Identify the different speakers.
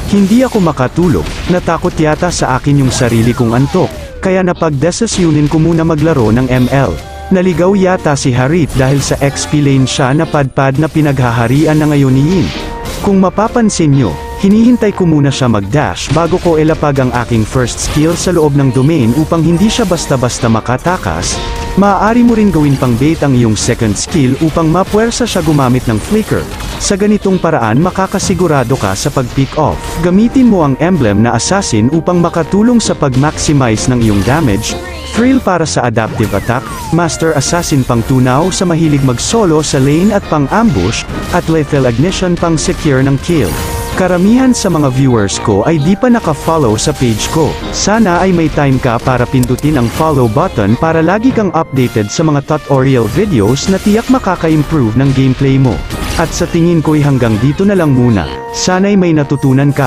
Speaker 1: Hindi ako makatulog, natakot yata sa akin yung sarili kong antok, kaya napagdesisyonin ko muna maglaro ng ML. Naligaw yata si Harith dahil sa XP lane siya na padpad na pinaghaharian na ngayon ni Yin. Kung mapapansin nyo, hinihintay ko muna siya mag-dash bago ko ilapag ang aking first skill sa loob ng domain upang hindi siya basta-basta makatakas. Maaari mo rin gawin pang bait ang iyong second skill upang mapuwersa siya gumamit ng flicker. Sa ganitong paraan makakasigurado ka sa pag-pick off. Gamitin mo ang emblem na assassin upang makatulong sa pag-maximize ng iyong damage. Thrill para sa adaptive attack, Master Assassin pang tunaw sa mahilig mag-solo sa lane at pang-ambush, at Lethal Ignition pang secure ng kill. Karamihan sa mga viewers ko ay di pa naka-follow sa page ko. Sana ay may time ka para pindutin ang follow button para lagi kang updated sa mga tutorial videos na tiyak makaka-improve ng gameplay mo. At sa tingin ko'y hanggang dito na lang muna. Sana'y may natutunan ka.